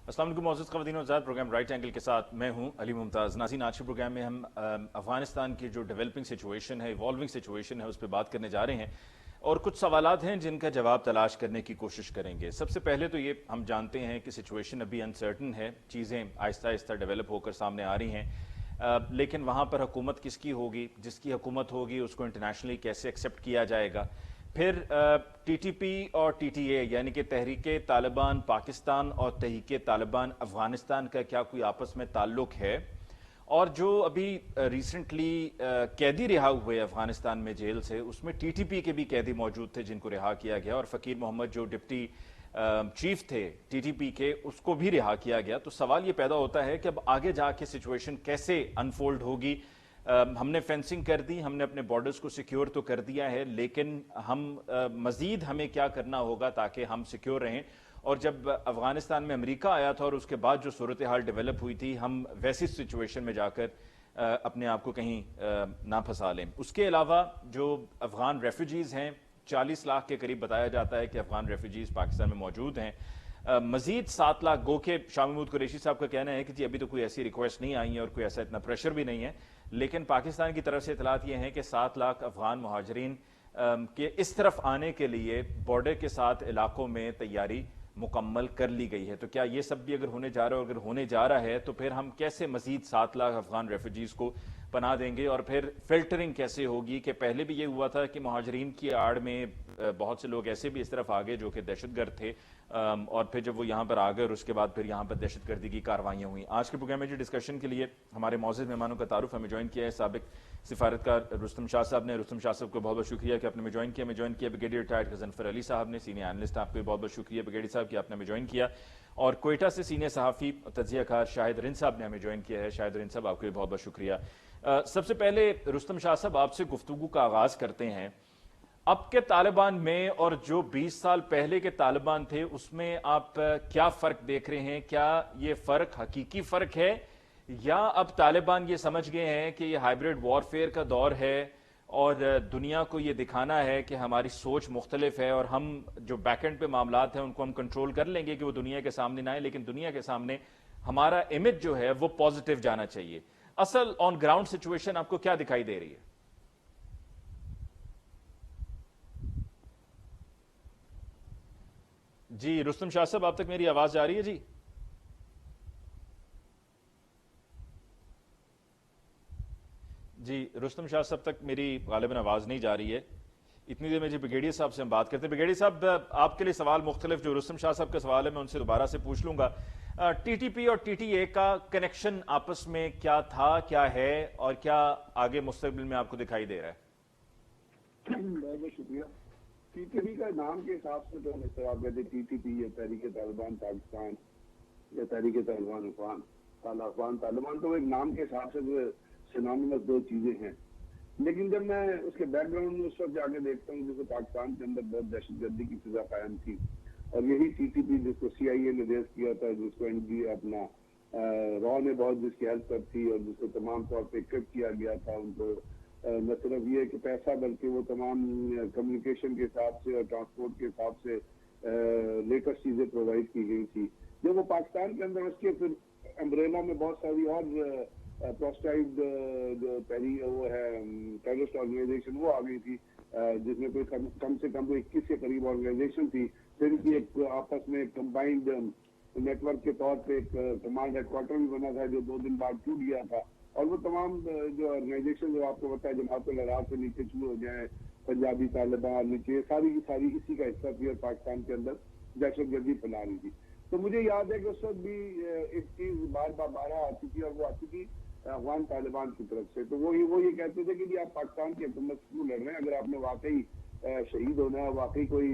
السلام علیکم معزز خواتین و حضرات، پروگرام رائٹ اینگل کے ساتھ میں ہوں علی ممتاز ناظرین۔ آج کے پروگرام میں ہم افغانستان کی جو ڈیولپنگ سچویشن ہے، ایوالونگ سچویشن ہے، اس پہ بات کرنے جا رہے ہیں اور کچھ سوالات ہیں جن کا جواب تلاش کرنے کی کوشش کریں گے۔ سب سے پہلے تو یہ ہم جانتے ہیں کہ سچویشن ابھی انسرٹن ہے، چیزیں آہستہ آہستہ ڈیولپ ہو کر سامنے آ رہی ہیں، لیکن وہاں پر حکومت کس کی ہوگی، جس کی حکومت ہوگی اس کو انٹرنیشنلی کیسے ایکسیپٹ کیا جائے گا۔ پھر ٹی ٹی پی اور ٹی ٹی اے یعنی کہ تحریک طالبان پاکستان اور تحریک طالبان افغانستان کا کیا کوئی آپس میں تعلق ہے، اور جو ابھی ریسنٹلی قیدی رہا ہوئے افغانستان میں جیل سے، اس میں ٹی ٹی پی کے بھی قیدی موجود تھے جن کو رہا کیا گیا، اور فقیر محمد جو ڈپٹی چیف تھے ٹی ٹی پی کے، اس کو بھی رہا کیا گیا۔ تو سوال یہ پیدا ہوتا ہے کہ اب آگے جا کے سچویشن کیسے انفولڈ ہوگی۔ ہم نے فینسنگ کر دی، ہم نے اپنے بارڈرز کو سیکیور تو کر دیا ہے، لیکن مزید ہمیں کیا کرنا ہوگا تاکہ ہم سیکیور رہیں۔ اور جب افغانستان میں امریکہ آیا تھا اور اس کے بعد جو صورتحال ڈیولپ ہوئی تھی، ہم ویسی سچویشن میں جا کر اپنے آپ کو کہیں نہ پھنسا لیں۔ اس کے علاوہ جو افغان ریفیوجیز ہیں، 40 لاکھ کے قریب بتایا جاتا ہے کہ افغان ریفیوجیز پاکستان میں موجود ہیں۔ مزید 7 لاکھ گو کہ شاہ محمود قریشی صاحب کا کہنا ہے کہ جی ابھی تو کوئی ایسی ریکویسٹ نہیں آئی ہے اور کوئی ایسا اتنا پریشر بھی نہیں ہے، لیکن پاکستان کی طرف سے اطلاعات یہ ہیں کہ 7 لاکھ افغان مہاجرین کے اس طرف آنے کے لیے بارڈر کے ساتھ علاقوں میں تیاری مکمل کر لی گئی ہے۔ تو کیا یہ سب بھی اگر ہونے جا رہا ہے، اگر ہونے جا رہا ہے تو پھر ہم کیسے مزید 7 لاکھ افغان ریفیوجیز کو پناہ دیں گے، اور پھر فلٹرنگ کیسے ہوگی؟ کہ پہلے بھی یہ ہوا تھا کہ مہاجرین کی آڑ میں بہت سے لوگ ایسے بھی اس طرف آگے جو کہ دہشت گرد تھے، اور پھر جب وہ یہاں پر آ گئے اور اس کے بعد پھر یہاں پر دہشت گردی کی کاروائیاں ہوئیں۔ آج کے پروگرام میں جو ڈسکشن کے لیے ہمارے معزز مہمانوں کا تعارف ہمیں جوائن کیا ہے سابق سفارتکار رستم شاہ صاحب نے۔ رستم شاہ صاحب کو بہت بہت شکریہ کہ آپ نے ہمیں جوائن کیا۔ ہمیں جوائن کیا بریگیڈیئر ریٹائرڈ غضنفر علی صاحب نے، سینئر اینالسٹ، آپ کو بہت بہت شکریہ بریگیڈیئر صاحب کہ آپ نے ہمیں جوائن کیا۔ اور کوئٹہ سے سینئر صحافی تجزیہ کار شاہد رند صاحب نے ہمیں جوائن کیا ہے۔ شاہد رند صاحب آپ کو بھی بہت بہت شکریہ۔ سب سے پہلے رستم شاہ صاحب آپ سے گفتگو کا آغاز کرتے ہیں۔ اب کے طالبان میں اور جو 20 سال پہلے کے طالبان تھے اس میں آپ کیا فرق دیکھ رہے ہیں؟ کیا یہ فرق حقیقی فرق ہے، یا اب طالبان یہ سمجھ گئے ہیں کہ یہ ہائیبریڈ وارفیئر کا دور ہے اور دنیا کو یہ دکھانا ہے کہ ہماری سوچ مختلف ہے اور ہم جو بیک اینڈ پہ معاملات ہیں ان کو ہم کنٹرول کر لیں گے کہ وہ دنیا کے سامنے نہ آئے، لیکن دنیا کے سامنے ہمارا امیج جو ہے وہ پازیٹیو جانا چاہیے؟ اصل آن گراؤنڈ سچویشن آپ کو کیا دکھائی دے رہی ہے؟ جی رستم شاہ صاحب، آپ تک میری آواز جا رہی ہے؟ جی رستم شاہ صاحب تک میری غالباً آواز نہیں جا رہی ہے۔ اتنی دیر میں جی بریگیڈیئر صاحب سے ہم بات کرتے ہیں۔ بریگیڈیئر صاحب، آپ کے لیے سوال مختلف، جو رستم شاہ صاحب کا سوال ہے میں ان سے دوبارہ سے پوچھ لوں گا۔ ٹی ٹی پی اور ٹی ٹی اے کا کنیکشن آپس میں کیا تھا، کیا ہے، اور کیا آگے مستقبل میں آپ کو دکھائی دے رہا ہے؟ بہت بہت شکریہ۔ ٹی ٹی پی کا نام کے حساب سے تو جس طرح آپ کہتے ٹی ٹی پی یا تحریک طالبان پاکستان یا تحریک طالبان افغان طالبان، تو ایک نام کے حساب سے سینونیمس دو چیزیں ہیں، لیکن جب میں اس کے بیک گراؤنڈ میں اس وقت جا کے دیکھتا ہوں جیسے پاکستان کے اندر بہت دہشت گردی کی فضا قائم تھی، اور یہی ٹی ٹی پی جس کو سی آئی اے نے ریز کیا تھا، جس کو این ڈی اپنا را نے بہت جس کی ہیلپ کر تھی، اور جس کو تمام طور پہ اکٹ کیا گیا تھا، ان کو نہ صرف یہ کہ پیسہ بلکہ وہ تمام کمیونیکیشن کے حساب سے اور ٹرانسپورٹ کے حساب سے لیٹسٹ چیزیں پرووائڈ کی گئی تھی۔ جب وہ پاکستان کے اندر اس کے پھر امبریلا میں بہت ساری اور پروسٹائڈ جو وہ ہے ٹیررسٹ آرگنائزیشن وہ آ گئی تھی، جس میں کوئی کم سے کم 21 کے قریب آرگنائزیشن تھی، پھر کی ایک آپس میں کمبائنڈ نیٹ ورک کے طور پہ ایک کمانڈ ہیڈ کوارٹر بھی بنا تھا جو 2 دن بعد ٹوٹ گیا تھا، اور وہ تمام جو آرگنائزیشن جو آپ کو پتا ہے جماعت الاراب سے نیچے شروع ہو جائیں، پنجابی طالبان نیچے، ساری کی ساری اسی کا حصہ تھی اور پاکستان کے اندر دہشت گردی پھیلا رہی تھی۔ تو مجھے یاد ہے کہ اس وقت بھی ایک چیز بار بار آتی تھی، اور وہ آتی تھی افغان طالبان کی طرف سے۔ تو وہ یہ کہتے تھے کہ جی آپ پاکستان کی حکومت کیوں لڑ رہے ہیں؟ اگر آپ نے واقعی شہید ہونا ہے، واقعی کوئی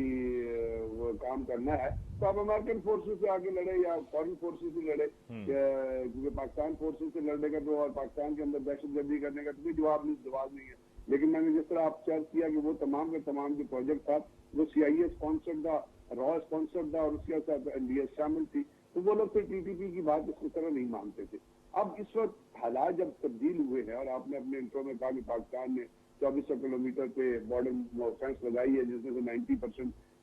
وہ کام کرنا ہے تو آپ امریکن فورسز سے آگے لڑے یا فورن فورسز سے لڑے، کیونکہ پاکستان فورسز سے لڑنے کا تو اور پاکستان کے اندر دہشت گردی کرنے کا تو کوئی جواب نہیں ہے۔ لیکن میں نے جس طرح آپ چرچ کیا کہ وہ تمام کے تمام جو پروجیکٹ تھا وہ سی آئی اے اسپانسرڈ تھا، را اسپانسرڈ تھا، اور اس کے ساتھ این ڈی ایس شامل تھی، تو وہ لوگ پھر ٹی ٹی پی کی بات اس طرح نہیں مانتے تھے۔ اب اس وقت حالات جب تبدیل ہوئے ہیں، اور آپ نے اپنے انٹرو میں کہا کہ پاکستان نے 2400 کلومیٹر پہ بارڈر فینس لگائی ہے، جس میں سے 90%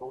2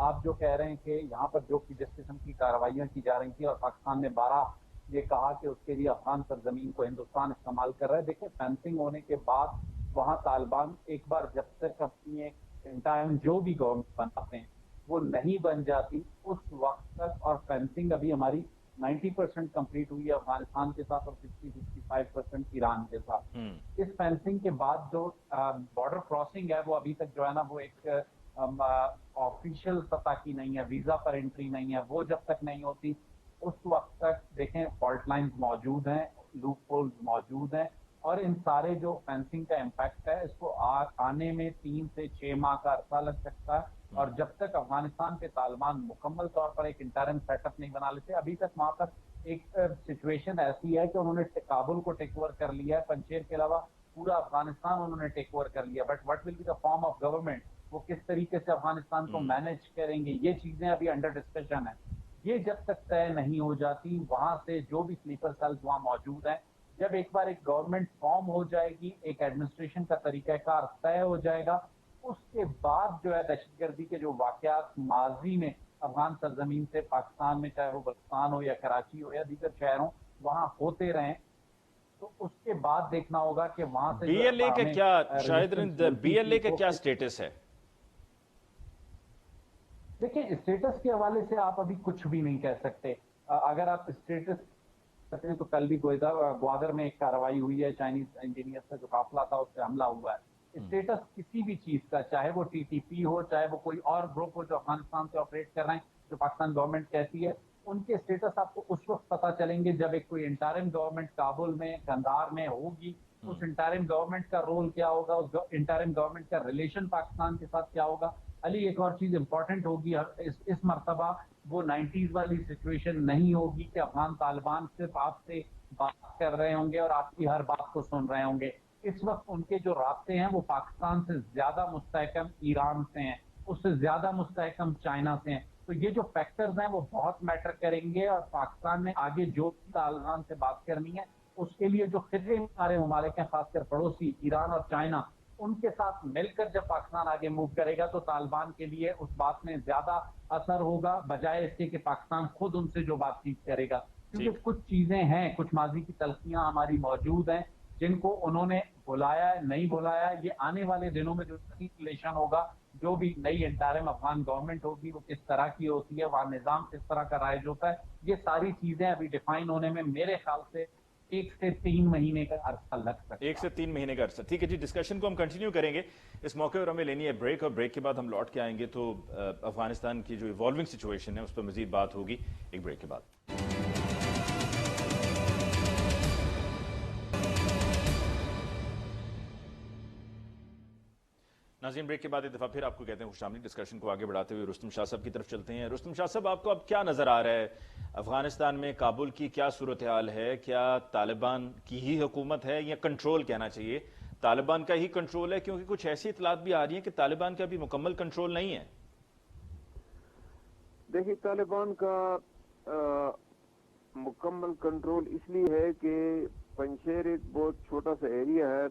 آپ جو کہہ رہے ہیں کہ یہاں پر جو جس قسم کی کارروائیاں کی جا رہی تھیں اور پاکستان نے 12 یہ کہا کہ اس کے لیے افغان سرزمین کو ہندوستان استعمال کر رہا ہے. دیکھیں فینسنگ ہونے کے بعد وہاں طالبان ایک بار جب تک اپنی ایک ٹائم جو بھی گورنمنٹ بناتے ہیں وہ نہیں بن جاتی اس وقت تک, اور فینسنگ ابھی ہماری 90% کمپلیٹ ہوئی ہے افغانستان کے ساتھ اور 60-65% ایران کے ساتھ. اس فینسنگ کے بعد جو بارڈر کراسنگ ہے وہ ابھی تک جو ہے نا وہ ایک آفیشیل سطح کی نہیں ہے, ویزا پر انٹری نہیں ہے, وہ جب تک نہیں ہوتی اس وقت تک دیکھیں فالٹ لائنز موجود ہیں, لوپ ہولز موجود ہیں, اور ان سارے جو فینسنگ کا امپیکٹ ہے اس کو آنے میں 3 سے 6 ماہ کا عرصہ لگ سکتا ہے. اور جب تک افغانستان کے طالبان مکمل طور پر ایک انٹرم سیٹ اپ نہیں بنا لیتے, ابھی تک وہاں پر ایک سچویشن ایسی ہے کہ انہوں نے کابل کو ٹیک اوور کر لیا ہے, پنجشیر کے علاوہ پورا افغانستان انہوں نے ٹیک اوور کر لیا. But what will be the form of government, وہ کس طریقے سے افغانستان کو مینج کریں گے, یہ چیزیں ابھی انڈر ڈسکشن ہیں. یہ جب تک طے نہیں ہو جاتی, وہاں سے جو بھی سلیپر سیلز وہاں موجود ہیں, جب ایک بار ایک گورنمنٹ فارم ہو جائے گی, ایک ایڈمنسٹریشن کا طریقہ کار طے ہو جائے گا, اس کے بعد جو ہے دہشت گردی کے جو واقعات ماضی میں افغان سرزمین سے پاکستان میں, چاہے وہ بلوچستان ہو یا کراچی ہو یا دیگر شہر ہوں, وہاں ہوتے رہیں, تو اس کے بعد دیکھنا ہوگا کہ وہاں سے بی ایل اے کا کیا شاہد رند, بی ایل اے کا کیا سٹیٹس ہے؟ دیکھیں اسٹیٹس کے حوالے سے آپ ابھی کچھ بھی نہیں کہہ سکتے. اگر آپ اسٹیٹس کرتے ہیں تو کل بھی گوادر میں ایک کارروائی ہوئی ہے, چائنیز انجینئر کا جو قافلہ تھا اس پہ حملہ ہوا ہے. اسٹیٹس کسی بھی چیز کا, چاہے وہ ٹی ٹی پی ہو, چاہے وہ کوئی اور گروپ ہو جو افغانستان سے آپریٹ کر رہے ہیں, جو پاکستان گورنمنٹ کہتی ہے, ان کے اسٹیٹس آپ کو اس وقت پتہ چلیں گے جب ایک کوئی انٹرم گورنمنٹ کابل میں, قندھار میں ہوگی. اس انٹرم گورنمنٹ کا رول کیا ہوگا, اس انٹرم گورنمنٹ کا ریلیشن پاکستان کے ساتھ کیا ہوگا. علی ایک اور چیز امپورٹنٹ ہوگی, اس مرتبہ وہ 90s والی سچویشن نہیں ہوگی کہ افغان طالبان صرف آپ سے بات کر رہے ہوں گے اور آپ کی ہر بات کو سن رہے ہوں گے. اس وقت ان کے جو رابطے ہیں وہ پاکستان سے زیادہ مستحکم ایران سے ہیں, اس سے زیادہ مستحکم چائنا سے ہیں. تو یہ جو فیکٹرز ہیں وہ بہت میٹر کریں گے, اور پاکستان نے آگے جو طالبان سے بات کرنی ہے اس کے لیے جو خطے سارے ممالک ہیں, خاص کر پڑوسی ایران اور چائنا, ان کے ساتھ مل کر جب پاکستان آگے موو کرے گا تو طالبان کے لیے اس بات میں زیادہ اثر ہوگا, بجائے اس کے کہ پاکستان خود ان سے جو بات چیت کرے گا. کیونکہ کچھ چیزیں ہیں, کچھ ماضی کی تلخیاں ہماری موجود ہیں جن کو انہوں نے بلایا نہیں بلایا. یہ آنے والے دنوں میں جو ریلیشن ہوگا, جو بھی نئی انٹرم افغان گورنمنٹ ہوگی وہ کس طرح کی ہوتی ہے, وہاں نظام کس طرح کا رائج ہوتا ہے, یہ ساری چیزیں ابھی ڈیفائن ہونے میں میرے خیال سے 1 سے 3 مہینے کا عرصہ لگ سکتا ہے. 1 سے 3 مہینے کا عرصہ. ٹھیک ہے جی, ڈسکشن کو ہم کنٹینیو کریں گے. اس موقع پر ہمیں لینی ہے بریک, اور بریک کے بعد ہم لوٹ کے آئیں گے تو افغانستان کی جو ایوالونگ سچویشن ہے اس پر مزید بات ہوگی ایک بریک کے بعد. ناظرین بریک کے بعد ایک دفعہ پھر آپ کو کہتے ہیں خوش آمدید. ڈسکشن کو آگے بڑھاتے ہوئے رستم شاہ صاحب کی طرف چلتے ہیں. رستم شاہ صاحب, آپ کو اب کیا نظر آ رہا ہے افغانستان میں کابل کی کیا صورتحال ہے؟ کیا طالبان کی ہی حکومت ہے یا کنٹرول کہنا چاہیے طالبان کا ہی کنٹرول ہے؟ کیونکہ کچھ ایسی اطلاعات بھی آ رہی ہیں کہ طالبان کا بھی مکمل کنٹرول نہیں ہے. دیکھیے طالبان کا مکمل کنٹرول اس لیے ہے کہ پنجشیر ایک بہت چھوٹا سا ایریا ہے.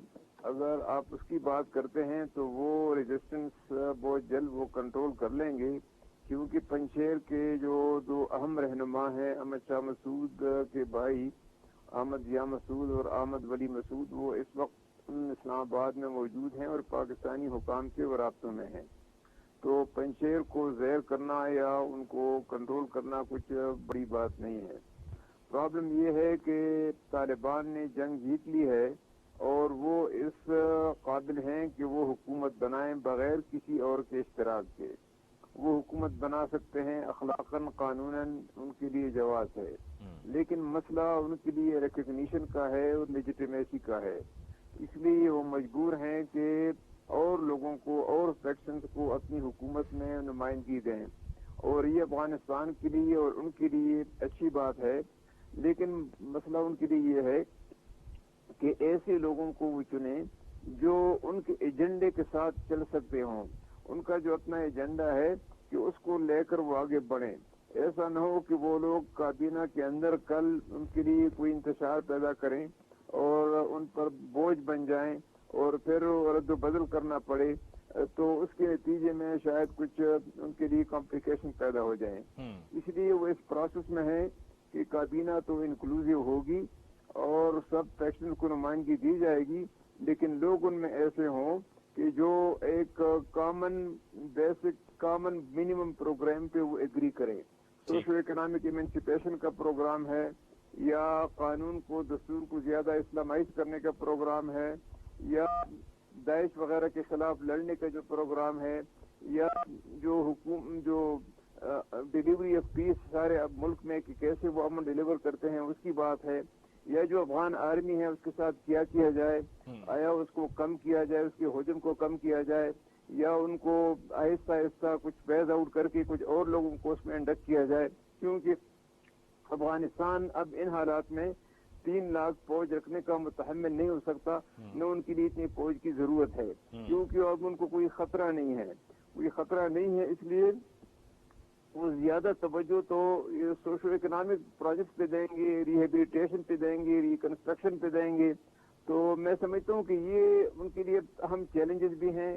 اگر آپ اس کی بات کرتے ہیں تو وہ ریزسٹنس بہت جلد وہ کنٹرول کر لیں گے, کیونکہ پنجشیر کے جو 2 اہم رہنما ہیں, احمد شاہ مسعود کے بھائی احمد ضیاء مسعود اور احمد ولی مسعود, وہ اس وقت اسلام آباد میں موجود ہیں اور پاکستانی حکام کے رابطوں میں ہیں. تو پنجشیر کو زیر کرنا یا ان کو کنٹرول کرنا کچھ بڑی بات نہیں ہے. پرابلم یہ ہے کہ طالبان نے جنگ جیت لی ہے اور وہ اس قابل ہیں کہ وہ حکومت بنائیں بغیر کسی اور کے اشتراک کے. وہ حکومت بنا سکتے ہیں, اخلاقاً قانوناً ان کے لیے جواز ہے, لیکن مسئلہ ان کے لیے ریکگنیشن کا ہے اور لیجیٹیمیسی کا ہے. اس لیے وہ مجبور ہیں کہ اور لوگوں کو اور فیکشنز کو اپنی حکومت میں نمائندگی دیں, اور یہ افغانستان کے لیے اور ان کے لیے اچھی بات ہے. لیکن مسئلہ ان کے لیے یہ ہے کہ ایسے لوگوں کو وہ چنیں جو ان کے ایجنڈے کے ساتھ چل سکتے ہوں. ان کا جو اپنا ایجنڈا ہے کہ اس کو لے کر وہ آگے بڑھیں. ایسا نہ ہو کہ وہ لوگ کابینہ کے اندر کل ان کے لیے کوئی انتشار پیدا کریں اور ان پر بوجھ بن جائیں اور پھر رد و بدل کرنا پڑے. تو اس کے نتیجے میں شاید کچھ ان کے لیے کمپلیکیشن پیدا ہو جائیں. اس لیے وہ اس پروسیس میں ہے کہ کابینہ تو انکلوزیو ہوگی اور سب فیکشن کو نمائندگی دی جائے گی، لیکن لوگ ان میں ایسے ہوں کہ جو ایک کامن منیمم پروگرام پہ وہ ایگری کریں. سوشل اکنامک ایمنسپیشن کا پروگرام ہے، یا قانون کو دستور کو زیادہ اسلامائز کرنے کا پروگرام ہے، یا داعش وغیرہ کے خلاف لڑنے کا جو پروگرام ہے، یا جو ڈیلیوری آف پیس سارے اب ملک میں کہ کیسے وہ امن ڈیلیور کرتے ہیں اس کی بات ہے، یا جو افغان آرمی ہے اس کے ساتھ کیا جائے، آیا اس کو کم کیا جائے، اس کے حجم کو کم کیا جائے، یا ان کو آہستہ آہستہ کچھ فیز آؤٹ کر کے کچھ اور لوگوں کو اس میں انڈکٹ کیا جائے. کیونکہ افغانستان اب ان حالات میں 3 لاکھ فوج رکھنے کا متحمل نہیں ہو سکتا، نہ ان کے لیے اتنی فوج کی ضرورت ہے، کیونکہ اب ان کو کوئی خطرہ نہیں ہے. اس لیے وہ زیادہ توجہ تو سوشل اکنامک پروجیکٹ پہ دیں گے، ریہیبلیٹیشن پہ دیں گے، ریکنسٹرکشن پہ دیں گے. تو میں سمجھتا ہوں کہ یہ ان کے لیے اہم چیلنجز بھی ہیں،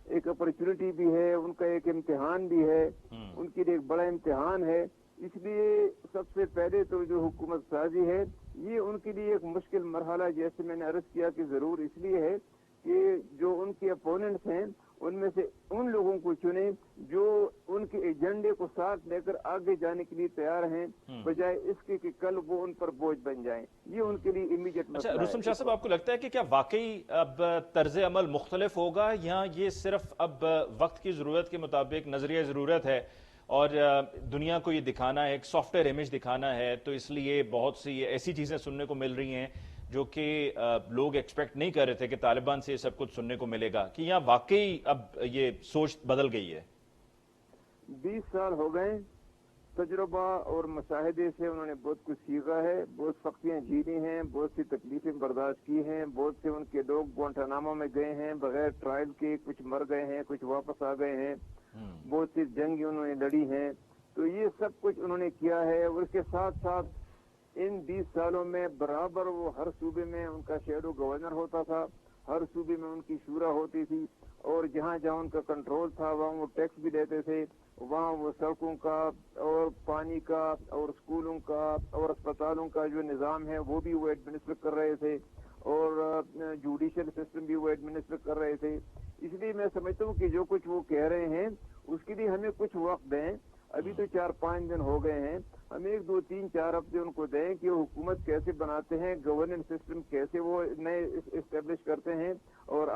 ایک اپرچونٹی بھی ہے، ان کا ایک امتحان بھی ہے، ان کے لیے ایک بڑا امتحان ہے. اس لیے سب سے پہلے تو جو حکومت سازی ہے یہ ان کے لیے ایک مشکل مرحلہ، جیسے میں نے عرض کیا کہ ضرور اس لیے ہے کہ جو ان کے اپوننٹس ہیں ان میں سے ان لوگوں کو چنیں جو ان کے ایجنڈے کو ساتھ لے کر آگے جانے کے لیے تیار ہیں، بجائے اس کے کہ کل وہ ان پر بوجھ بن جائیں. یہ ان کے لیے امیڈیٹ مسئلہ ہے. رستم شاہ صاحب، آپ کو لگتا ہے کہ کیا واقعی اب طرز عمل مختلف ہوگا، یا یہ صرف اب وقت کی ضرورت کے مطابق نظریہ ضرورت ہے اور دنیا کو یہ دکھانا ہے، ایک سافٹ ویئر امیج دکھانا ہے، تو اس لیے بہت سی ایسی چیزیں سننے کو مل رہی ہیں جو کہ لوگ ایکسپیکٹ نہیں کر رہے تھے کہ طالبان سے یہ سب کچھ سننے کو ملے گا، کہ یہاں واقعی اب یہ سوچ بدل گئی ہے؟ 20 سال ہو گئے، تجربہ اور مشاہدے سے انہوں نے بہت کچھ سیکھا ہے، بہت سختیاں جھیلی ہیں، بہت سی تکلیفیں برداشت کی ہیں، بہت سے ان کے لوگ گوانٹانامو میں گئے ہیں بغیر ٹرائل کے، کچھ مر گئے ہیں، کچھ واپس آ گئے ہیں، بہت سی جنگ انہوں نے لڑی ہیں. تو یہ سب کچھ انہوں نے کیا ہے، اور اس کے ساتھ ساتھ ان 20 سالوں میں برابر وہ ہر صوبے میں ان کا شیڈو گورنر ہوتا تھا، ہر صوبے میں ان کی شورا ہوتی تھی، اور جہاں جہاں ان کا کنٹرول تھا وہاں وہ ٹیکس بھی دیتے تھے، وہاں وہ سڑکوں کا اور پانی کا اور اسکولوں کا اور اسپتالوں کا جو نظام ہے وہ بھی وہ ایڈمنسٹر کر رہے تھے، اور جوڈیشل سسٹم بھی وہ ایڈمنسٹر کر رہے تھے. اس لیے میں سمجھتا ہوں کہ جو کچھ وہ کہہ رہے ہیں اس کے لیے ہمیں کچھ وقت دیں. ابھی تو 4-5 دن ہو گئے ہیں، ہم 1 2 3 4 ہفتے ان کو دیں کہ وہ حکومت کیسے بناتے ہیں، گورننس سسٹم کیسے وہ نئے اسٹیبلش کرتے ہیں، اور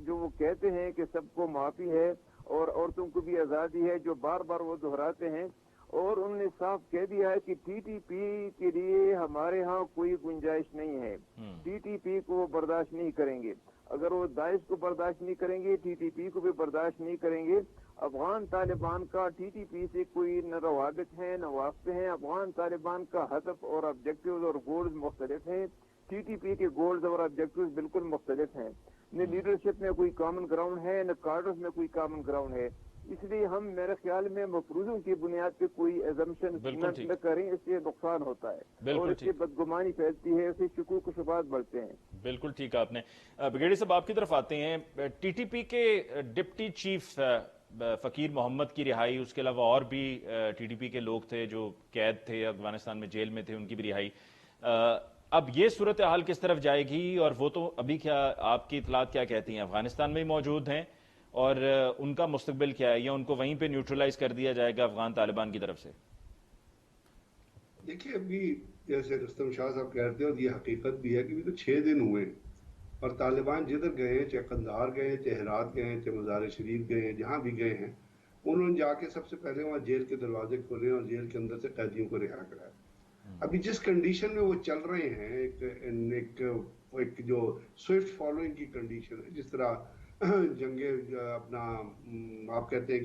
جو وہ کہتے ہیں کہ سب کو معافی ہے اور عورتوں کو بھی آزادی ہے، جو بار بار وہ دہراتے ہیں. اور انہوں نے صاف کہہ دیا ہے کہ ٹی ٹی پی کے لیے ہمارے ہاں کوئی گنجائش نہیں ہے، ٹی ٹی پی کو وہ برداشت نہیں کریں گے. اگر وہ داعش کو برداشت نہیں کریں گے، ٹی ٹی پی کو بھی برداشت نہیں کریں گے. افغان طالبان کا ٹی ٹی پی سے کوئی نہ روابط ہیں نہ واسطے ہیں. افغان طالبان کا ہدف اور آبجیکٹیوز اور گولز مختلف ہیں، ٹی ٹی پی کے گولز اور آبجیکٹیوز بالکل مختلف ہیں. نہ لیڈرشپ میں کوئی کامن گراؤنڈ ہے، نہ کارڈرز میں کوئی کامن گراؤنڈ ہے. اس لیے ہم میرے خیال میں مفروضوں کی بنیاد پہ کوئی ایزمپشن نہ کریں، اس سے نقصان ہوتا ہے اور اس سے بدگمانی پھیلتی ہے، اس سے شکوک و شبہات بڑھتے ہیں. بالکل ٹھیک آپ نے. بگیڑی صاحب آپ کی طرف آتے ہیں. ٹی ٹی پی کے ڈپٹی چیف فقیر محمد کی رہائی، اس کے علاوہ اور بھی ٹی ٹی پی کے لوگ تھے جو قید تھے افغانستان میں، جیل میں تھے، ان کی بھی رہائی. اب یہ صورتحال کس طرف جائے گی؟ اور وہ تو ابھی کیا آپ کی اطلاعات کیا کہتی ہیں، افغانستان میں ہی موجود ہیں، اور ان کا مستقبل کیا ہے، یا ان کو وہیں پہ نیوٹرلائز کر دیا جائے گا افغان طالبان کی طرف سے؟ دیکھیے ابھی جیسے رستم شاہ صاحب کہتے ہیں، اور یہ حقیقت بھی ہے کہ ابھی تو 6 دن ہوئے ہیں، اور طالبان جدھر گئے ہیں، چاہے قندھار گئے ہیں، چاہے ہرات گئے ہیں، چاہے مزار شریف گئے ہیں، جہاں بھی گئے ہیں، انہوں نے جا کے سب سے پہلے وہاں جیل کے دروازے کھولے اور جیل کے اندر سے قیدیوں کو رہا کرایا. ابھی جس کنڈیشن میں وہ چل رہے ہیں، ایک جو سوئفٹ فالوئنگ کی کنڈیشن ہے، جس طرح جنگیں اپنا آپ کہتے ہیں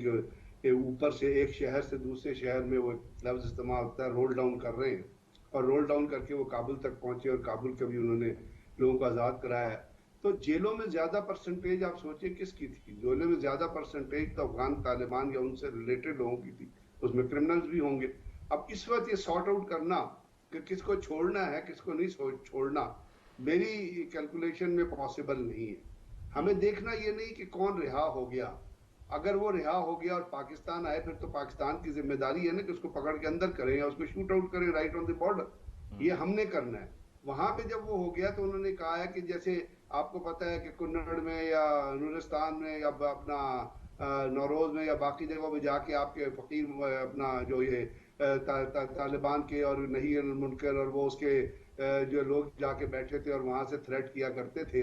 کہ اوپر سے ایک شہر سے دوسرے شہر میں وہ لفظ استعمال ہوتا ہے، رول ڈاؤن کر رہے ہیں، اور رول ڈاؤن کر کے وہ کابل تک پہنچے، اور کابل کا بھی انہوں نے لوگوں کو آزاد کرایا ہے. تو جیلوں میں زیادہ پرسنٹیج آپ سوچیں کس کی تھی؟ جیلوں میں زیادہ پرسنٹیج تو افغان طالبان یا ان سے ریلیٹڈ لوگوں کی تھی، اس میں کرمنلز بھی ہوں گے. اب اس وقت یہ سارٹ آؤٹ کرنا کہ کس کو چھوڑنا ہے کس کو نہیں چھوڑنا، میری کیلکولیشن میں پاسبل نہیں ہے. ہمیں دیکھنا یہ نہیں کہ کون رہا ہو گیا. اگر وہ رہا ہو گیا اور پاکستان آئے پھر تو پاکستان کی ذمہ داری ہے نا کہ اس کو پکڑ کے اندر کریں یا اس کو شوٹ آؤٹ کریں رائٹ آن دی بارڈر. یہ ہم نے کرنا ہے. وہاں پہ جب وہ ہو گیا تو انہوں نے کہا ہے کہ جیسے آپ کو پتہ ہے کہ کنڑ میں یا نورستان میں یا اپنا نوروز میں یا باقی جگہوں پہ جا کے آپ کے فقیر اپنا جو یہ طالبان کے اور نہیں المنکر اور وہ اس کے جو لوگ جا کے بیٹھے تھے اور وہاں سے تھریٹ کیا کرتے تھے,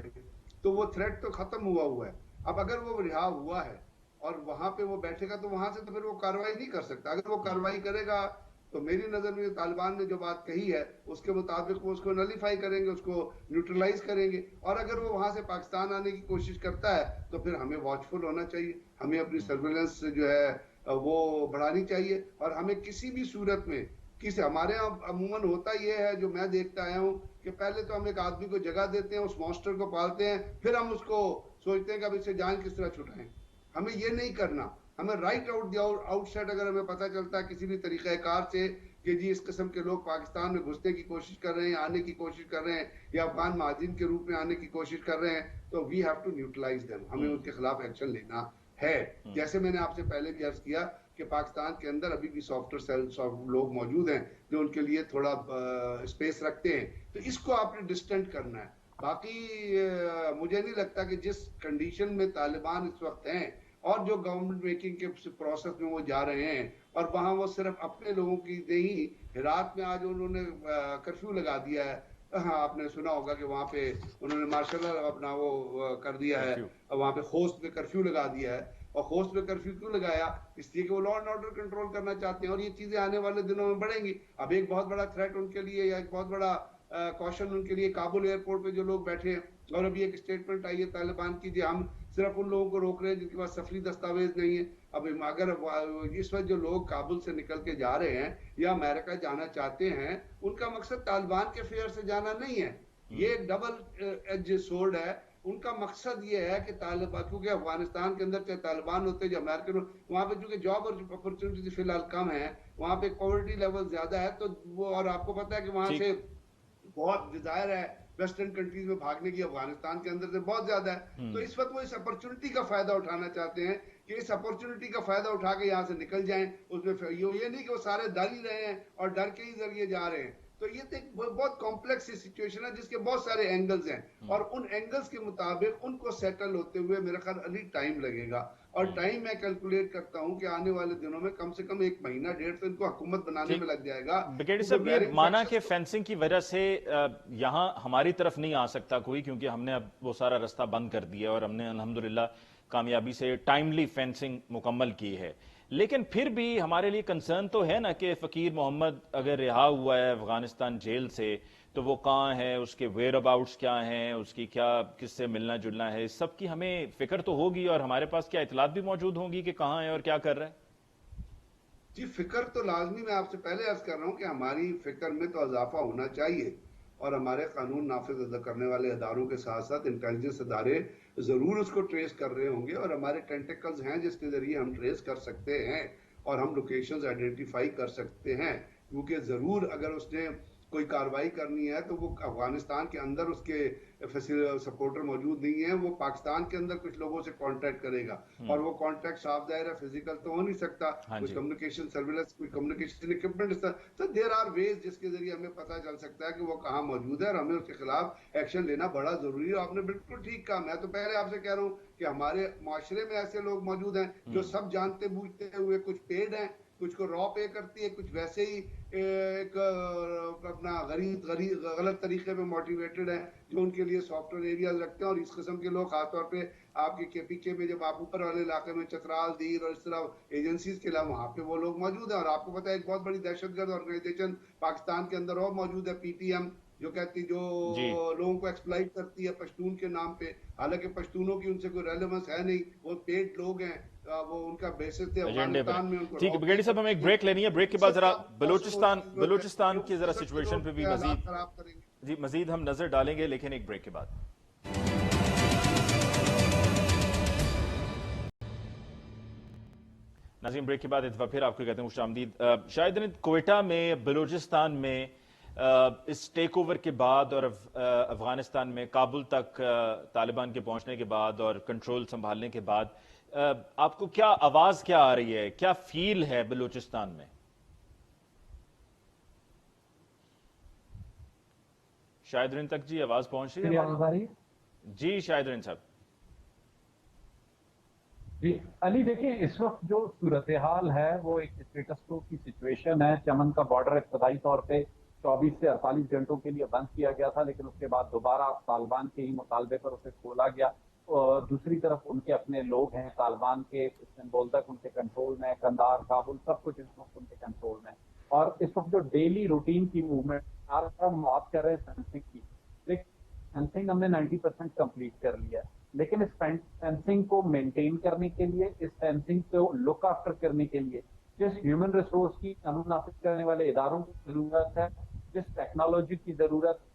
تو وہ تھریٹ تو ختم ہوا ہے. اب اگر وہ رہا ہوا ہے اور وہاں پہ وہ بیٹھے گا تو وہاں سے تو پھر وہ کارروائی نہیں کر سکتا. اگر وہ کارروائی کرے گا تو میری نظر میں طالبان نے جو بات کہی ہے اس کے مطابق وہ اس کو نلیفائی کریں گے, اس کو نیوٹرلائز کریں گے. اور اگر وہ وہاں سے پاکستان آنے کی کوشش کرتا ہے تو پھر ہمیں واچفل ہونا چاہیے, ہمیں اپنی سرویلنس جو ہے وہ بڑھانی چاہیے. اور ہمیں کسی بھی صورت میں ہمارے یہاں عموماً ہوتا یہ ہے جو میں دیکھتا آیا ہوں کہ پہلے تو ہم ایک آدمی کو جگہ دیتے ہیں, اس مانسٹر کو پالتے ہیں, پھر ہم اس کو سوچتے ہیں کہ اب اس سے جان کس طرح چھٹائیں. ہمیں یہ نہیں کرنا. ہمیں رائٹ آؤٹ سائڈ اگر ہمیں پتہ چلتا ہے کسی بھی طریقہ کار سے کہ جی اس قسم کے لوگ پاکستان میں گھسنے کی کوشش کر رہے ہیں, آنے کی کوشش کر رہے ہیں یا افغان مہاجرین کے روپ میں آنے کی کوشش کر رہے ہیں, تو we have to neutralize them. ہمیں ان کے خلاف ایکشن لینا ہے. جیسے میں نے آپ سے پہلے بھی عرض کیا کہ پاکستان کے اندر ابھی بھی سافٹ ویئر سیل لوگ موجود ہیں جو ان کے لیے تھوڑا اسپیس رکھتے ہیں, تو اس کو آپ نے ڈسٹنٹ کرنا ہے. باقی مجھے نہیں لگتا کہ جس کنڈیشن میں طالبان اس وقت ہیں اور جو گورنمنٹ میکنگ کے پروسیس میں وہ جا رہے ہیں, اور وہاں وہ صرف اپنے لوگوں کی نہیں, ہرات میں آج انہوں نے کرفیو لگا دیا ہے. ہاں آپ نے سنا ہوگا کہ وہاں پہ انہوں نے مارشل اپنا وہ کر دیا ہے, وہاں پہ خوست پہ کرفیو لگا دیا ہے. اور خوست پہ کرفیو کیوں لگایا؟ اس لیے کہ وہ لا اینڈ آرڈر کنٹرول کرنا چاہتے ہیں, اور یہ چیزیں آنے والے دنوں میں بڑھیں گی. اب ایک بہت بڑا تھریٹ ان کے لیے یا ایک بہت بڑا کوشن ان کے لیے کابل ایئرپورٹ پہ جو لوگ بیٹھے ہیں, اور ابھی ایک اسٹیٹمنٹ آئی ہے طالبان کی, ہم صرف ان لوگوں کو روک رہے ہیں جن کے پاس سفری دستاویز نہیں ہے. اب اگر اس وقت جو لوگ کابل سے نکل کے جا رہے ہیں یا امریکہ جانا چاہتے ہیں, ان کا مقصد طالبان کے فیئر سے جانا نہیں ہے. یہ ایک ڈبل ایج سورڈ ہے. ان کا مقصد یہ ہے کہ طالبان, کیونکہ افغانستان کے اندر چاہے طالبان ہوتے یا امریکن, وہاں پہ چونکہ جاب اور اپرچونٹی فی الحال کم ہے, وہاں پہ پاورٹی لیول زیادہ ہے, تو وہ, اور آپ کو پتا ہے کہ وہاں سے بہت ڈیزائر ہے ویسٹرن کنٹریز میں بھاگنے کی, افغانستان کے اندر سے بہت زیادہ ہے. تو اس وقت وہ اس اپرچونٹی کا فائدہ اٹھانا چاہتے ہیں کہ اس اپرچونٹی کا فائدہ اٹھا کے یہاں سے نکل جائیں. اس میں یہ نہیں کہ وہ سارے ڈر ہی رہے ہیں اور ڈر کے ہی ذریعے جا رہے ہیں. تو یہ ایک بہت کمپلیکس سچویشن ہے جس کے بہت سارے اینگلز ہیں, اور ان اینگلز کے مطابق ان کو سیٹل ہوتے ہوئے میرا خیال علی ٹائم لگے گا. اور ٹائم میں کیلکولیٹ کرتا ہوں کہ آنے والے دنوں میں کم سے کم 1 مہینہ 1.5 تو ان کو حکومت بنانے میں لگ جائے گا. بریگیڈیئر صاحب, یہ مانا کہ فینسنگ کی وجہ سے یہاں ہماری طرف نہیں آ سکتا کوئی, کیونکہ ہم نے اب وہ سارا رستہ بند کر دیا اور ہم نے الحمدللہ کامیابی سے ٹائملی فینسنگ مکمل کی ہے. لیکن پھر بھی ہمارے لیے کنسرن تو ہے نا کہ فقیر محمد اگر رہا ہوا ہے افغانستان جیل سے, تو وہ کہاں ہے, اس کے ویئر اباؤٹس کیا ہیں, اس کی کیا کس سے ملنا جلنا ہے, اس سب کی ہمیں فکر تو ہوگی, اور ہمارے پاس کیا اطلاعات بھی موجود ہوں گی کہ کہاں ہے اور کیا کر رہا ہے. جی فکر تو لازمی, میں آپ سے پہلے عرض کر رہا ہوں کہ ہماری فکر میں تو اضافہ ہونا چاہیے, اور ہمارے قانون نافذ کرنے والے اداروں کے ساتھ ساتھ انٹیلیجنس ادارے ضرور اس کو ٹریس کر رہے ہوں گے, اور ہمارے ٹینٹیکلز ہیں جس کے ذریعے ہم ٹریس کر سکتے ہیں اور ہم لوکیشنز آئیڈینٹیفائی کر سکتے ہیں. کیونکہ ضرور اگر اس نے کوئی کاروائی کرنی ہے تو وہ افغانستان کے اندر اس کے سپورٹر موجود نہیں ہیں, وہ پاکستان کے اندر کچھ لوگوں سے کانٹیکٹ کرے گا, اور وہ کانٹیکٹ صاف ظاہر ہے فزیکل تو ہو نہیں سکتا, کوئی کمیونیکیشن سرویلنس, کوئی کمیونیکیشن اکوپمنٹ, تو دیر آر ویز جس کے ذریعے ہمیں پتہ چل سکتا ہے کہ وہ کہاں موجود ہے, اور ہمیں اس کے خلاف ایکشن لینا بڑا ضروری ہے. آپ نے بالکل ٹھیک کہا. میں تو پہلے آپ سے کہہ رہا ہوں کہ ہمارے معاشرے میں ایسے لوگ موجود ہیں جو سب جانتے بوجھتے ہوئے کچھ پیڈ ہیں, کچھ کو را پے کرتی ہے, کچھ ویسے ہی ایک اپنا غلط طریقے پہ موٹیویٹڈ ہیں جو ان کے لیے سافٹ ویئر ایریاز رکھتے ہیں. اور اس قسم کے لوگ خاص طور پہ آپ کے پی کے میں جب آپ اوپر والے علاقے میں چترال, دیر اور اس طرح ایجنسیز کے علاوہ وہاں پہ وہ لوگ موجود ہیں. اور آپ کو پتہ ہے ایک بہت بڑی دہشت گرد آرگنائزیشن پاکستان کے اندر اور موجود ہے, پی ٹی ایم, جو کہتی جو لوگوں کو ایکسپلائٹ کرتی ہے پشتون کے نام پہ, حالانکہ پشتونوں کی ان سے کوئی ریلیونس ہے نہیں, وہ پیڈ لوگ ہیں, وہ ان کا بیسس تھے افغانستان میں. ٹھیک ہے بریگیڈیئر صاحب, ہمیں ایک بریک لینی ہے, بریک کے بعد ذرا بلوچستان کی ذرا سچویشن پہ بھی مزید ہم نظر ڈالیں گے, لیکن ایک بریک کے بعد. ناظرین بریک کے بعد ایک دفعہ پھر آپ کو کہتے ہیں خوش آمدید. شاہد کوئٹہ میں بلوچستان میں اس ٹیک اوور کے بعد اور افغانستان میں کابل تک طالبان کے پہنچنے کے بعد اور کنٹرول سنبھالنے کے بعد آپ کو کیا آواز کیا آ رہی ہے، کیا فیل ہے بلوچستان میں؟ شاہد رین تک جی آواز پہنچ رہی ہے؟ جی شاہد رین صاحب جی علی، دیکھیں اس وقت جو صورتحال ہے وہ ایک اسٹیٹس کو کی سچویشن ہے. چمن کا بارڈر ابتدائی طور پہ 24 سے 48 گھنٹوں کے لیے بند کیا گیا تھا، لیکن اس کے بعد دوبارہ طالبان کے ہی مطالبے پر اسے کھولا گیا. اور دوسری طرف ان کے اپنے لوگ ہیں طالبان کے، استنبول تک ان کے کنٹرول میں، قندھار، کابل، سب کچھ اس وقت ان کے کنٹرول میں. اور اس وقت جو ڈیلی روٹین کی موومنٹ ہم بات کر رہے ہیں فینسنگ کی، فینسنگ ہم نے 90% کمپلیٹ کر لیا ہے، لیکن اس فینسنگ کو مینٹین کرنے کے لیے، اس فینسنگ کو لک آفٹر کرنے کے لیے جس ہیومن ریسورس کی قانون نافذ کرنے والے اداروں کی ضرورت ہے، جس ٹیکنالوجی کی ضرورت،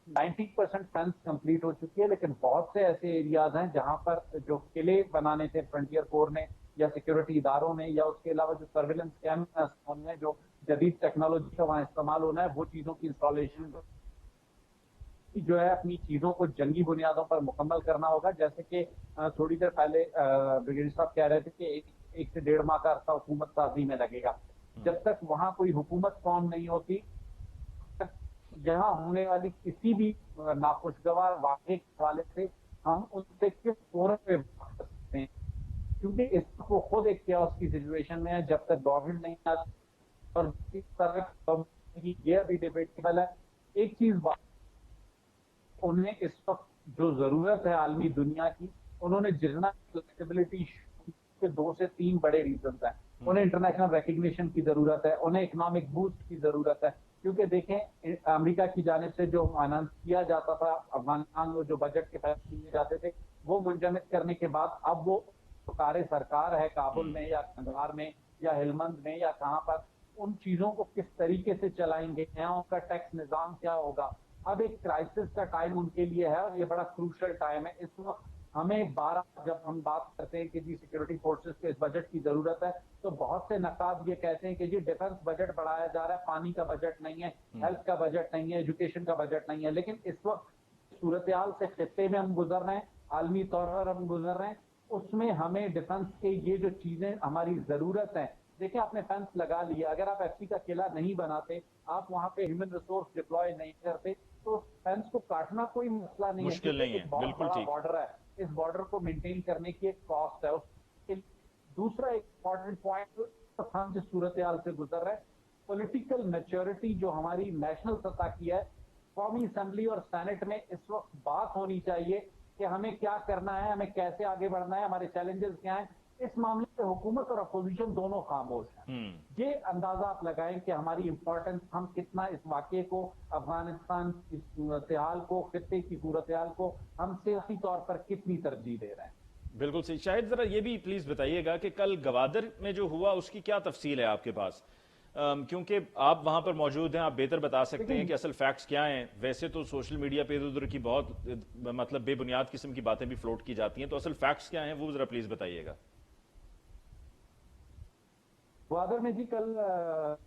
90% فینس کمپلیٹ ہو چکی ہے. لیکن بہت سے ایسے ایریاز ہیں جہاں پر جو قلعے بنانے تھے فرنٹیئر کور نے یا سیکورٹی اداروں نے، یا اس کے علاوہ جو سرویلنس کیمراز میں جو جدید ٹیکنالوجی کا وہاں استعمال ہونا ہے، وہ چیزوں کی انسٹالیشن جو ہے اپنی چیزوں کو جنگی بنیادوں پر مکمل کرنا ہوگا. جیسے کہ تھوڑی دیر پہلے بریگیڈیئر صاحب کہہ رہے تھے کہ 1 سے 1.5 ماہ کا عرصہ حکومت سازی میں لگے گا. جب تک وہاں کوئی حکومت فارم نہیں ہوتی، یہاں ہونے والی کسی بھی ناخوشگوار واقعے کے حوالے سے ہم ان سے کس فورم پہ بات کر سکتے ہیں، کیونکہ اس کو خود ایک کیوس کی سچویشن میں ہے. جب تک گورنمنٹ نہیں آتی اور اس طرح یہ ابھی ڈیبیٹیبل ہے. ایک چیز بات، انہیں اس وقت جو ضرورت ہے عالمی دنیا کی، انہوں نے جتنا فلیکسیبلٹی کے 2 سے 3 بڑے ریزنز ہیں. انہیں انٹرنیشنل ریکگنیشن کی ضرورت ہے، انہیں اکنامک بوسٹ کی ضرورت ہے. کیونکہ دیکھیں امریکہ کی جانب سے جو فائنانس کیا جاتا تھا افغانستان میں، جو بجٹ کے فیصلے کیے جاتے تھے، وہ منجمد کرنے کے بعد اب وہ سرکار ہے کابل میں یا قندھار میں یا ہلمند میں یا کہاں پر، ان چیزوں کو کس طریقے سے چلائیں گے، ان کا ٹیکس نظام کیا ہوگا. اب ایک کرائسس کا ٹائم ان کے لیے ہے اور یہ بڑا کروشل ٹائم ہے. اس وقت ہمیں جب ہم بات کرتے ہیں کہ جی سیکورٹی فورسز کے اس بجٹ کی ضرورت ہے، تو بہت سے نقاد یہ کہتے ہیں کہ جی ڈیفنس بجٹ بڑھایا جا رہا ہے، پانی کا بجٹ نہیں ہے، ہیلتھ کا بجٹ نہیں ہے، ایجوکیشن کا بجٹ نہیں ہے. لیکن اس وقت صورتحال سے خطے میں ہم گزر رہے ہیں، عالمی طور پر ہم گزر رہے ہیں، اس میں ہمیں ڈیفنس کے یہ جو چیزیں ہماری ضرورت ہے. دیکھیں آپ نے فینس لگا لیا، اگر آپ ایف سی کا قلعہ نہیں بناتے، آپ وہاں پہ ہیومن ریسورس ڈپلوائے نہیں کرتے، تو فینس کو کاٹنا کوئی مسئلہ نہیں ہے. مشکل نہیں ہے، ایک بہت بالکل بڑا ٹھیک. بارڈر ہے، اس بارڈر کو مینٹین کرنے کی ایک کاسٹ ہے. دوسرا ایک امپورٹنٹ پوائنٹ، ہم جس صورتحال سے گزر رہے ہیں، پولیٹیکل میچورٹی جو ہماری نیشنل سطح کی ہے، قومی اسمبلی اور سینٹ میں اس وقت بات ہونی چاہیے کہ ہمیں کیا کرنا ہے، ہمیں کیسے آگے بڑھنا ہے، ہمارے چیلنجز کیا ہیں. اس معاملے پہ حکومت اور اپوزیشن دونوں خاموش ہیں. یہ اندازہ آپ لگائیں کہ ہماری امپورٹنس، ہم کتنا اس واقعے کو، افغانستان کی صورتحال کو، خطے کی صورتحال کو ہم سیاسی طور پر کتنی ترجیح دے رہے ہیں. بالکل صحیح. شاہد ذرا یہ بھی پلیز بتائیے گا کہ کل گوادر میں جو ہوا اس کی کیا تفصیل ہے آپ کے پاس، کیونکہ آپ وہاں پر موجود ہیں، آپ بہتر بتا سکتے ہیں کہ اصل فیکٹس کیا ہیں. ویسے تو سوشل میڈیا پہ ادھر کی بہت مطلب بے بنیاد قسم کی باتیں بھی فلوٹ کی جاتی ہیں، تو اصل فیکٹس کیا ہیں وہ ذرا پلیز بتائیے گا. گوادر میں جی کل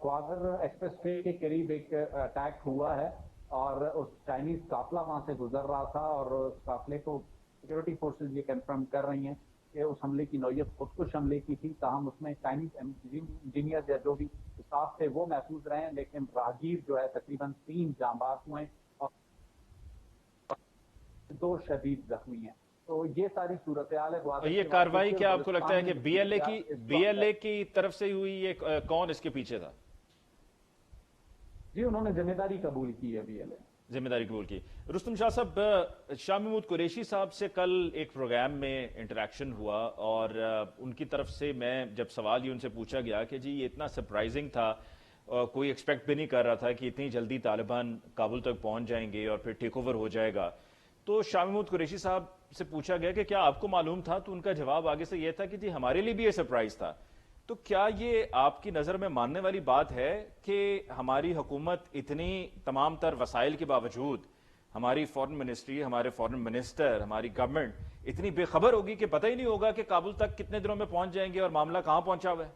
گوادر ایکسپریس وے کے قریب ایک اٹیک ہوا ہے اور اس چائنیز قافلہ وہاں سے گزر رہا تھا، اور اس قافلے کو سیکورٹی فورسز یہ کنفرم کر رہی ہیں کہ اس حملے کی نوعیت خودکش حملے کی تھی. تاہم اس میں چائنیز انجینئر یا جو بھی اسٹاف تھے وہ محفوظ رہے ہیں، لیکن راہگیر جو ہے تقریباً 3 جاں باز ہوئے اور 2 شدید زخمی ہیں. تو یہ ساری صورتحال ہے. یہ کاروائی کیا آپ کو لگتا ہے کہ بی ایل اے کی طرف سے ہوئی، یہ کون اس کے پیچھے تھا؟ جی انہوں نے ذمہ داری قبول کی ہے، بی ایل اے ذمہ داری قبول کی. رستم شاہ صاحب، شاہ محمود قریشی صاحب سے کل ایک پروگرام میں انٹریکشن ہوا اور ان کی طرف سے میں جب سوال یہ ان سے پوچھا گیا کہ جی یہ اتنا سرپرائزنگ تھا، کوئی ایکسپیکٹ بھی نہیں کر رہا تھا کہ اتنی جلدی طالبان کابل تک پہنچ جائیں گے اور پھر ٹیک اوور ہو جائے گا، تو شاہ محمود قریشی صاحب سے پوچھا گیا کہ کیا آپ کو معلوم تھا؟ تو ان کا جواب آگے سے یہ تھا کہ جی ہمارے لیے بھی یہ سرپرائز تھا. تو کیا یہ آپ کی نظر میں ماننے والی بات ہے کہ ہماری حکومت اتنی تمام تر وسائل کے باوجود، ہماری فورن منسٹری، ہمارے فورن منسٹر، ہماری گورنمنٹ اتنی بے خبر ہوگی کہ پتہ ہی نہیں ہوگا کہ کابل تک کتنے دنوں میں پہنچ جائیں گے اور معاملہ کہاں پہنچا ہوا ہے؟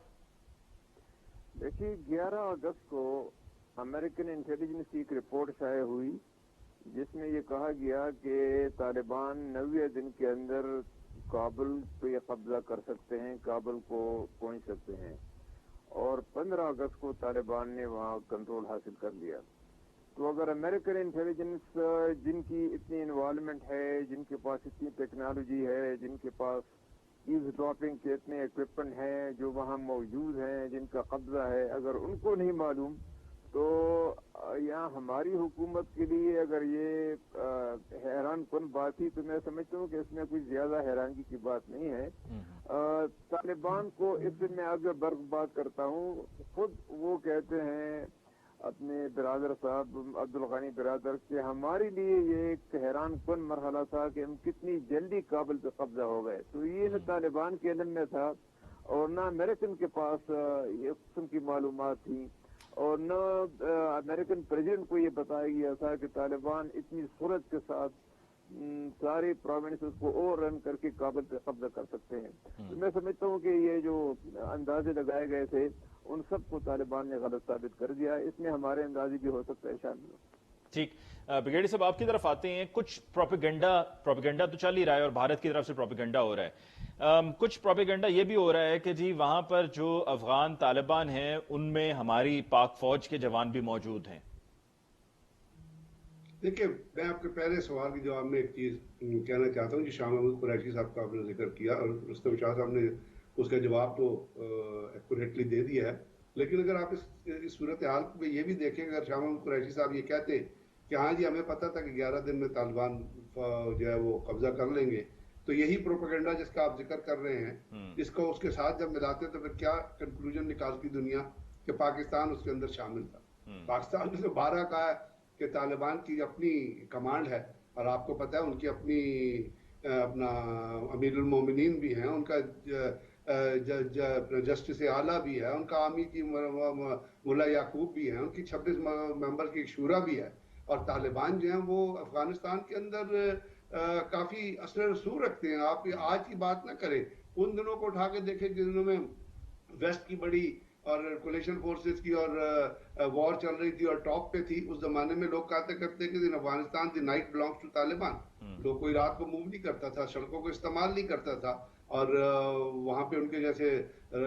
دیکھیے 11 اگست کو امریکن انٹیلیجنس کی ایک رپورٹ شائع ہوئی جس میں یہ کہا گیا کہ طالبان 90 دن کے اندر کابل پہ قبضہ کر سکتے ہیں، کابل کو پہنچ سکتے ہیں، اور 15 اگست کو طالبان نے وہاں کنٹرول حاصل کر لیا۔ تو اگر امریکن انٹیلیجنس جن کی اتنی انوالومنٹ ہے، جن کے پاس اتنی ٹیکنالوجی ہے، جن کے پاس ایوز ڈراپنگ کے اتنے اکوپمنٹ ہیں جو وہاں موجود ہیں، جن کا قبضہ ہے، اگر ان کو نہیں معلوم تو یہاں ہماری حکومت کے لیے اگر یہ حیران کن بات تھی تو میں سمجھتا ہوں کہ اس میں کوئی زیادہ حیرانگی کی بات نہیں ہے۔ طالبان کو اس سے میں آگے بات کرتا ہوں، خود وہ کہتے ہیں اپنے برادر صاحب عبدالغنی برادر کہ ہمارے لیے یہ ایک حیران کن مرحلہ تھا کہ ہم کتنی جلدی کابل پہ قبضہ ہو گئے۔ تو یہ نہ طالبان کے علم میں تھا اور نہ امریکن کے پاس یہ قسم کی معلومات تھیں، اور نہ امریکن پریزیڈنٹ کو یہ بتایا گیا تھا کہ طالبان اتنی سرعت کے ساتھ ساری پروونسز کو اوور رن کر کے کابل پہ قبضہ کر سکتے ہیں۔ تو میں سمجھتا ہوں کہ یہ جو اندازے لگائے گئے تھے ان سب کو طالبان نے غلط ثابت کر دیا۔ اس میں ہمارے اندازے بھی ہو سکتا ہے شامل۔ ٹھیک، بریگیڈیئر صاحب آپ کی طرف آتے ہیں۔ کچھ پروپیگنڈا تو چل ہی رہا ہے اور بھارت کی طرف سے پروپیگنڈا ہو رہا ہے، کچھ پروپیگنڈا یہ بھی ہو رہا ہے کہ جی وہاں پر جو افغان طالبان ہیں ان میں ہماری پاک فوج کے جوان بھی موجود ہیں۔ دیکھیں، میں آپ کے پہلے سوال کے جواب میں ایک چیز کہنا چاہتا ہوں کہ شاہ محمود قریشی صاحب کا آپ نے ذکر کیا اور رستم شاہ صاحب نے اس کا جواب تو ایکوریٹلی دے دیا ہے، لیکن اگر آپ اس صورتحال میں یہ بھی دیکھیں، اگر شاہ محمود قریشی صاحب یہ کہتے کہ ہاں جی ہمیں پتہ تھا کہ 11 دن میں طالبان جو ہے وہ قبضہ کر لیں گے، تو یہی پروپیگنڈا جس کا آپ ذکر کر رہے ہیں اس کو اس کے ساتھ جب ملاتے تو پھر کیا کنکلوژن نکالتی دنیا کہ پاکستان اس کے اندر شامل تھا۔ پاکستان نے تو 12 کہا ہے کہ طالبان کی اپنی کمانڈ ہے، اور آپ کو پتہ ہے ان کی اپنا امیر المومنین بھی ہیں، ان کا جسٹس اعلیٰ بھی ہے، ان کا عامی کی ملا یعقوب بھی ہیں، ان کی 26 ممبر کی ایک شورا بھی ہے، اور طالبان جو ہیں وہ افغانستان کے اندر کافی اثر رسوخ رکھتے ہیں۔ آپ آج کی بات نہ کریں، ان دنوں کو اٹھا کے دیکھیں جن دنوں میں ویسٹ کی بڑی اور کولیشن فورسز کی اور وار چل رہی تھی اور ٹاپ پہ تھی، اس زمانے میں لوگ کہتے کرتے کہ Afghanistan the night belongs to Taliban. لوگ کوئی رات کو موو نہیں کرتا تھا، سڑکوں کو استعمال نہیں کرتا تھا، اور وہاں پہ ان کے جیسے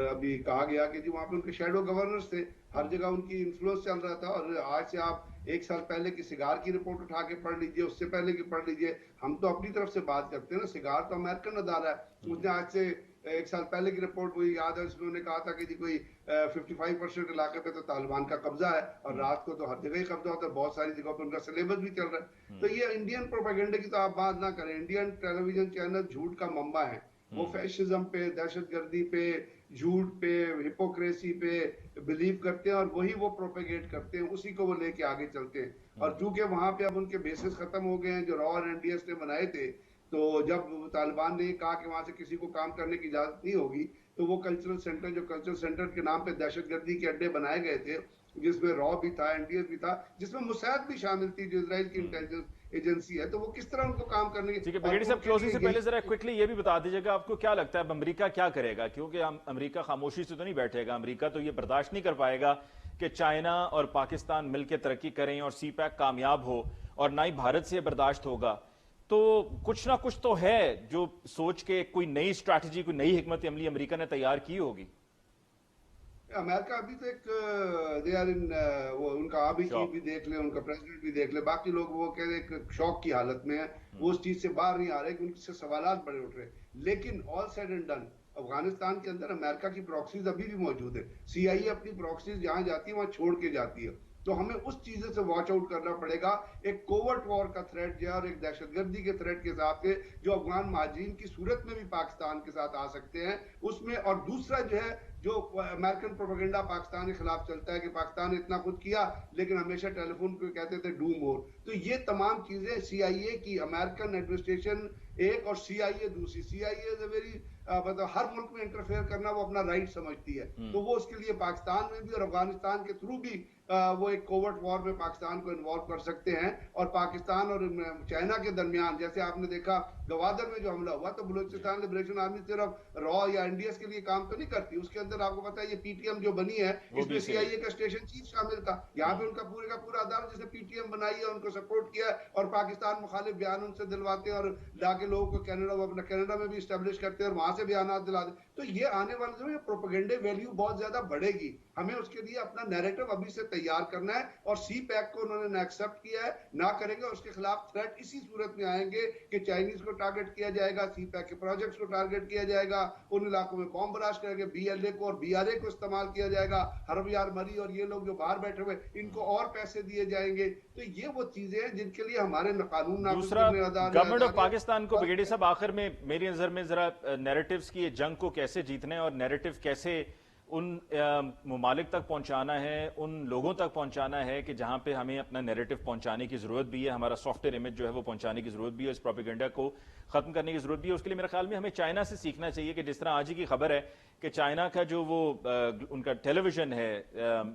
ابھی کہا گیا کہ جی وہاں پہ ان کے شیڈو گورنرز تھے، ہر جگہ ان کی انفلوئنس چل رہا تھا۔ اور آج سے آپ 1 سال پہلے کی سگار کی رپورٹ اٹھا کے پڑھ لیجئے، اس سے پہلے کی پڑھ لیجئے، ہم تو اپنی طرف سے بات کرتے ہیں نا، سگار تو امریکن ادارہ ہے، اس نے آج سے 1 سال پہلے کی رپورٹ وہی یاد ہے، اس میں انہوں نے کہا تھا کہ جی کوئی 55% علاقے پہ تو طالبان کا قبضہ ہے، اور رات کو تو ہر جگہ ہی قبضہ ہوتا ہے، بہت ساری جگہوں پہ ان کا سلیبس بھی چل رہا ہے۔ تو یہ انڈین پروپیگنڈے کی تو آپ بات نہ کریں، انڈین ٹیلی ویژن چینل جھوٹ کا منبع ہے، وہ فیشزم پہ، دہشت گردی پہ، جھوٹ پہ، ہپوکریسی پہ بلیو کرتے ہیں، اور وہی وہ پروپیگیٹ کرتے ہیں، اسی کو وہ لے کے آگے چلتے ہیں۔ اور چونکہ وہاں پہ اب ان کے بیسز ختم ہو گئے ہیں جو را اور این ڈی ایس نے بنائے تھے، تو جب طالبان نے کہا کہ وہاں سے کسی کو کام کرنے کی اجازت نہیں ہوگی، تو وہ کلچرل سینٹر جو کلچرل سینٹر کے نام پہ دہشت گردی کے اڈے بنائے گئے تھے، جس میں را بھی تھا، این ڈی ایس بھی تھا، جس میں موساد بھی شامل تھی جو اسرائیل کی انٹیلیجنس ایجنسی ہے، تو وہ کس طرح ان کو کام کرنے ٹھیک ہے بریگیڈیئر صاحب، کلوزنگ سے پہلے ذرا کوئکلی یہ بھی بتا دیجیے گا آپ کو کیا لگتا ہے اب امریکہ کیا کرے گا؟ کیونکہ امریکہ خاموشی سے تو نہیں بیٹھے گا، امریکہ تو یہ برداشت نہیں کر پائے گا کہ چائنا اور پاکستان مل کے ترقی کریں اور سی پیک کامیاب ہو، اور نہ ہی بھارت سے برداشت ہوگا۔ تو کچھ نہ کچھ تو ہے جو سوچ کے کوئی نئی اسٹریٹجی، کوئی نئی حکمت عملی امریکہ نے تیار کی ہوگی۔ امریکہ ابھی تو ایک ان کا آبی چیف بھی دیکھ لیں، ان کا پریزیڈنٹ بھی دیکھ لیں، باقی لوگ وہ کہہ رہے ایک شوق کی حالت میں ہیں، وہ اس چیز سے باہر نہیں آ رہے کہ ان سے سوالات بڑے اٹھ رہے۔ لیکن آل سیڈ اینڈ ڈن، افغانستان کے اندر امریکہ کی پراکسیز ابھی بھی موجود ہے، سی آئی اے اپنی پراکسیز جہاں جاتی ہے وہاں چھوڑ کے جاتی ہے، تو ہمیں اس چیزوں سے واچ آؤٹ کرنا پڑے گا۔ ایک کوورٹ وار کا تھریٹ جو ہے اور ایک دہشت گردی کے تھریٹ کے حساب سے جو افغان مہاجرین کی صورت میں بھی پاکستان کے ساتھ آ سکتے ہیں اس میں، اور دوسرا جو ہے جو امریکن پروپیگنڈا پاکستان کے خلاف چلتا ہے کہ پاکستان نے اتنا کچھ کیا لیکن ہمیشہ ٹیلی فون پہ کہتے تھے ڈو مور، تو یہ تمام چیزیں سی آئی اے کی، امریکن ایڈمنسٹریشن ایک اور سی آئی اے دوسری، سی آئی اے ویری مطلب ہر ملک میں انٹرفیئر کرنا وہ اپنا رائٹ سمجھتی ہے، تو وہ اس کے لیے پاکستان میں بھی اور افغانستان کے تھرو بھی وہ ایک کوورٹ وار میں پاکستان کو انوالو کر سکتے ہیں. اور پاکستان اور چائنا کے درمیان جیسے آپ نے دیکھا گوادر میں جو حملہ ہوا تو بلوچستان لبریشن آرمی صرف را یا این ڈی ایس کے لیے کام تو نہیں کرتی, اس کے اندر آپ کو پتا ہے یہ پی ٹی ایم جو بنی ہے اس میں سی آئی اے کا اسٹیشن چیف شامل تھا. یہاں پہ ان کا پورا ادارہ جسے پی ٹی ایم بنائی ہے ان کو سپورٹ کیا ہے اور پاکستان مخالف بیان ان سے دلواتے ہیں اور لا کے لوگوں کو کینیڈا میں بھی اسٹیبلش کرتے ہیں اور وہاں سے بیانات دلاتے ہیں. تو یہ آنے والے دنوں میں پروپیگنڈے ویلیو بہت زیادہ بڑھے گی. ہمیں اس کے لیے اپنا نیریٹو ابھی سے تیار کرنا ہے اور سی پیک کو انہوں نے ایکسپٹ کیا ہے, نہ کریں گے اس کے خلاف تھریٹ اسی صورت میں آئیں گے کہ چائنیز کو ٹارگٹ کیا جائے گا, سی پیک کے پروجیکٹس کو ٹارگٹ کیا جائے گا, ان علاقوں میں بم بلاسٹ کریں گے, بی ایل اے کو اور بی آر اے کو استعمال کیا جائے گا, حرب یار مری اور یہ لوگ جو باہر بیٹھے ہوئے ان کو اور پیسے دیے جائیں گے. تو یہ وہ چیزیں ہیں جن کے لیے ہمارے قانون نافذ دوسرا کرنے ادارے گورنمنٹ آف پاکستان کو بریگیڈیئر صاحب آخر میں میری نظر میں ذرا نیریٹیوز کی یہ جنگ کو کیسے جیتنا ہے اور نیریٹیو کیسے ان ممالک تک پہنچانا ہے, ان لوگوں تک پہنچانا ہے کہ جہاں پہ ہمیں اپنا نیریٹو پہنچانے کی ضرورت بھی ہے, ہمارا سافٹ ویئر امیج جو ہے وہ پہنچانے کی ضرورت بھی ہے, اس پروپیگنڈا کو ختم کرنے کی ضرورت بھی ہے. اس کے لیے میرے خیال میں ہمیں چائنا سے سیکھنا چاہیے کہ جس طرح آج ہی کی خبر ہے کہ چائنا کا جو وہ ان کا ٹیلی ویژن ہے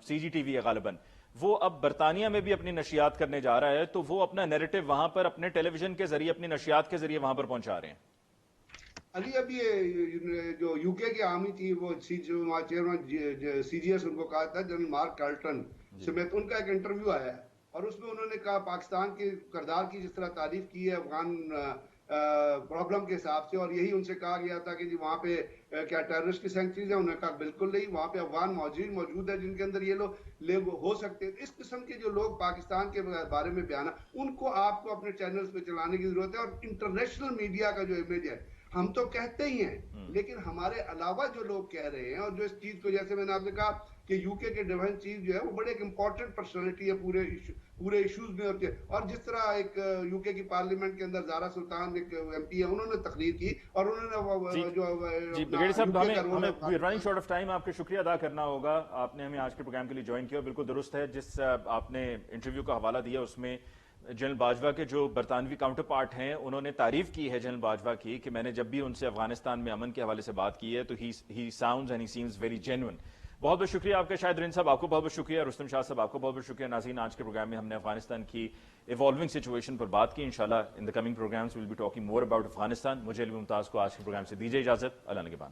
سی جی ٹی وی ہے غالباً, وہ اب برطانیہ میں بھی اپنی نشریات کرنے جا رہا ہے, تو وہ اپنا نیریٹو وہاں پر اپنے ٹیلی ویژن کے ذریعے اپنی نشریات کے ذریعے وہاں پر پہنچا رہے ہیں. علی ابھی جو یو کے کی آرمی تھی وہ چیئرمین سی جی ایس ان کو کہا تھا جنرل مارک کارلٹن سمیت, ان کا ایک انٹرویو آیا ہے اور اس میں انہوں نے کہا پاکستان کے کردار کی جس طرح تعریف کی ہے افغان پرابلم کے حساب سے, اور یہی ان سے کہا گیا تھا کہ جی وہاں پہ کیا ٹیررسٹ کی سینکچریز ہیں, انہوں نے کہا بالکل نہیں, وہاں پہ افغان مہاجرین موجود ہیں جن کے اندر یہ لوگ ہو سکتے ہیں. اس قسم کے جو لوگ پاکستان کے بارے میں بیان ان کو آپ کو اپنے چینلز پہ چلانے کی ضرورت ہے. اور انٹرنیشنل میڈیا کا جو امیج ہے ہم تو کہتے ہی ہیں لیکن ہمارے علاوہ جو لوگ کہہ رہے ہیں اور جو اس چیز کو جیسے میں نے آپ سے کہا کہ یو کے ڈیفنس چیف جو ہے وہ بڑے ایک امپورٹنٹ پرسنالٹی ہے پورے ایشوز میں ہوتے ہیں. اور جس طرح ایک یو کے کی پارلیمنٹ کے اندر زارا سلطان ایک ایم پی ہے, انہوں نے تقریر کی اور انہوں نے جو بریگیڈیئر صاحب ہمیں رننگ شارٹ آف ٹائم آپ کے شکریہ ادا کرنا ہوگا, آپ نے ہمیں آج کے پروگرام کے لیے جوائن کیا. بالکل درست ہے جس آپ نے انٹرویو کا حوالہ دیا اس میں جنرل باجوہ کے جو برطانوی کاؤنٹر پارٹ ہیں انہوں نے تعریف کی ہے جنرل باجوہ کی کہ میں نے جب بھی ان سے افغانستان میں امن کے حوالے سے بات کی ہے تو he sounds and he seems very genuine. بہت بہت شکریہ آپ کا شاہد رین صاحب, آپ کو بہت بہت شکریہ, رستم شاہ صاحب آپ کو بہت بہت شکریہ. ناظرین آج کے پروگرام میں ہم نے افغانستان کی ایوالونگ سچویشن پر بات کی. انشاءاللہ in the coming programmes we'll be talking more about Afghanistan. مجھے علی ممتاز کو آج کے پروگرام سے دیجیے اجازت. اللہ نگہبان.